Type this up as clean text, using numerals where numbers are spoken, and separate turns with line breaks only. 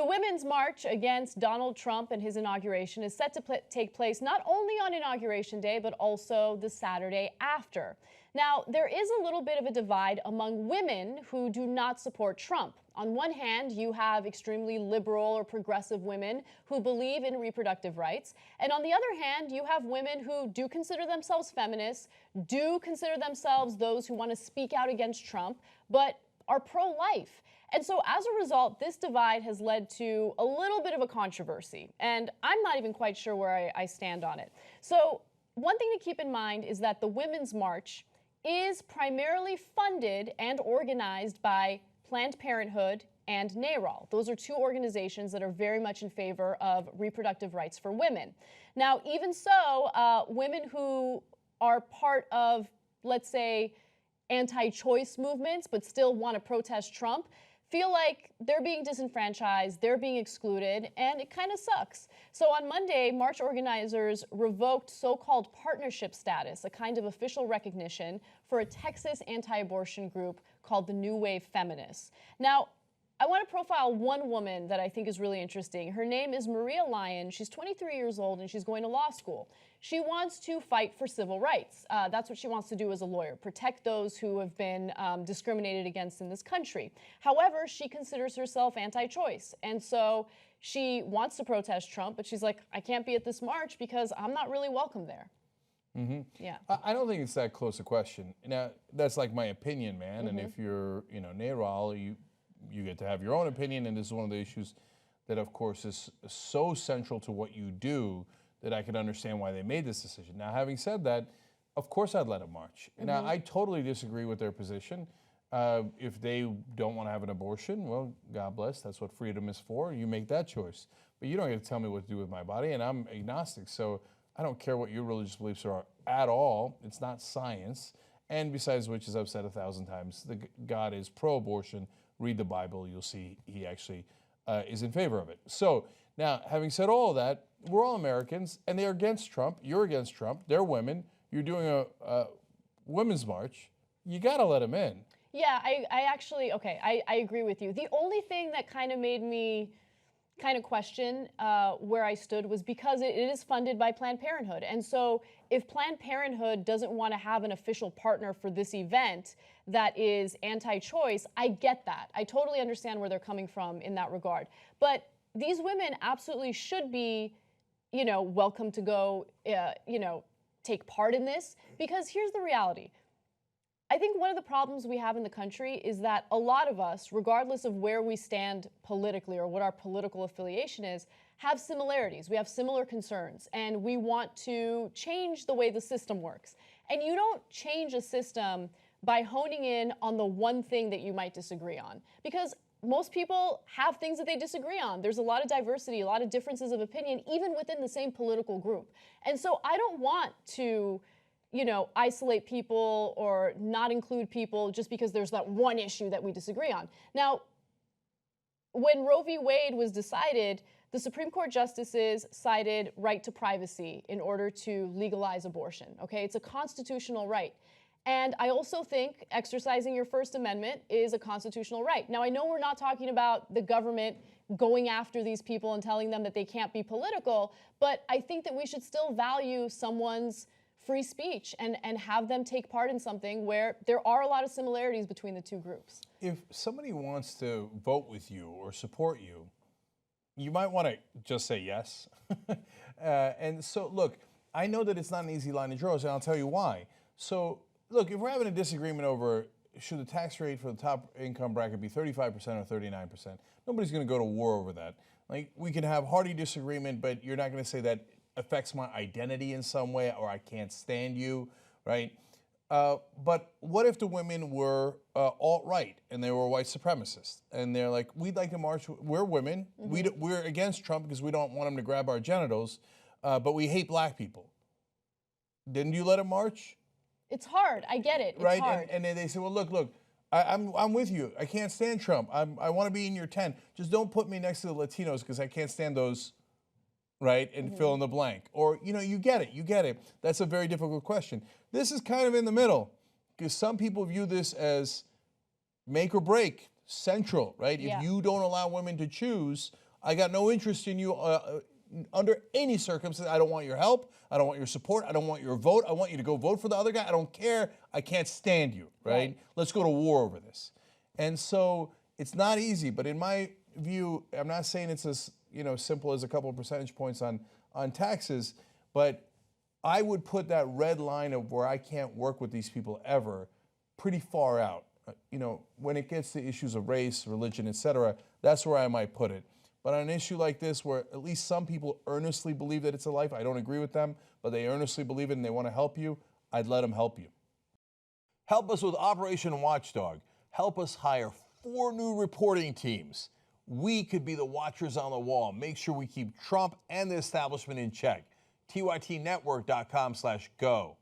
The Women's March against Donald Trump and his inauguration is set to take place not only on Inauguration Day, but also the Saturday after. Now, there is a little bit of a divide among women who do not support Trump. On one hand, you have extremely liberal or progressive women who believe in reproductive rights. And on the other hand, you have women who do consider themselves feminists, do consider themselves those who want to speak out against Trump, but are pro-life. And so as a result, this divide has led to a little bit of a controversy. And I'm not even quite sure where I stand on it. So one thing to keep in mind is that the Women's March is primarily funded and organized by Planned Parenthood and NARAL. Those are two organizations that are very much in favor of reproductive rights for women. Now, even so, women who are part of, let's say, anti-choice movements but still want to protest Trump feel like they're being disenfranchised, they're being excluded, and it kind of sucks. So on Monday, march organizers revoked so-called partnership status, a kind of official recognition for a Texas anti-abortion group called the New Wave Feminists. Now, I want to profile one woman that I think is really interesting. Her name is Lyon. She's 23 years old and she's going to law school. She wants to fight for civil rights. That's what she wants to do as a lawyer, protect those who have been discriminated against in this country. However, she considers herself anti-choice. And so she wants to protest Trump, but she's like, I can't be at this march because I'm not really welcome there.
Mm-hmm.
Yeah.
I don't think it's that close a question. Now, that's like my opinion, man. And if you're, NARAL, you get to have your own opinion, and this is one of the issues that, of course, is so central to what you do that I can understand why they made this decision. Now, having said that, of course I'd let them march. Now, I totally disagree with their position. If they don't want to have an abortion, well, God bless, that's what freedom is for. You make that choice. But you don't get to tell me what to do with my body, and I'm agnostic, so I don't care what your religious beliefs are at all. It's not science. And besides which, as I've said 1,000 times, God is pro-abortion. Read the Bible, you'll see he actually is in favor of it. So now, having said all of that, we're all Americans, and they're against Trump. You're against Trump. They're women. You're doing a women's march. You got to let them in.
Yeah, I agree with you. The only thing that kind of made me kind of question where I stood was because it is funded by Planned Parenthood. And so if Planned Parenthood doesn't want to have an official partner for this event that is anti-choice, I get that. I totally understand where they're coming from in that regard. But these women absolutely should be, welcome to go, take part in this, because here's the reality. I think one of the problems we have in the country is that a lot of us, regardless of where we stand politically or what our political affiliation is, have similarities. We have similar concerns, and we want to change the way the system works. And you don't change a system by honing in on the one thing that you might disagree on, because most people have things that they disagree on. There's a lot of diversity, a lot of differences of opinion, even within the same political group. And so I don't want to isolate people or not include people just because there's that one issue that we disagree on. Now, when Roe v. Wade was decided, the Supreme Court justices cited right to privacy in order to legalize abortion, okay? It's a constitutional right. And I also think exercising your First Amendment is a constitutional right. Now, I know we're not talking about the government going after these people and telling them that they can't be political, but I think that we should still value someone's free speech and have them take part in something where there are a lot of similarities between the two groups.
If somebody wants to vote with you or support you, you might want to just say yes. And so, look, I know that it's not an easy line to draw, and I'll tell you why. So, look, if we're having a disagreement over should the tax rate for the top income bracket be 35% or 39%, nobody's going to go to war over that. Like, we can have hearty disagreement, but you're not going to say that affects my identity in some way, or I can't stand you, right? But what if the women were alt-right and they were white supremacists? And they're like, we'd like to march, we're women, we're against Trump because we don't want him to grab our genitals, but we hate black people. Didn't you let him march?
It's hard, I get it, it's
right?
hard.
And then they say, well, look, I'm with you. I can't stand Trump. I want to be in your tent. Just don't put me next to the Latinos because I can't stand those, right? And fill in the blank. Or, you get it. That's a very difficult question. This is kind of in the middle because some people view this as make or break, central, right?
Yeah.
If you don't allow women to choose, I got no interest in you under any circumstance. I don't want your help. I don't want your support. I don't want your vote. I want you to go vote for the other guy. I don't care. I can't stand you, right? Let's go to war over this. And so it's not easy, but in my view, I'm not saying it's as simple as a couple of percentage points on taxes, but I would put that red line of where I can't work with these people ever pretty far out. When it gets to issues of race, religion, etc., that's where I might put it. But on an issue like this, where at least some people earnestly believe that it's a life, I don't agree with them, but they earnestly believe it and they want to help you, I'd let them help you. Help us with Operation Watchdog. Help us hire 4 new reporting teams. We could be the watchers on the wall. Make sure we keep Trump and the establishment in check. TYTnetwork.com/go.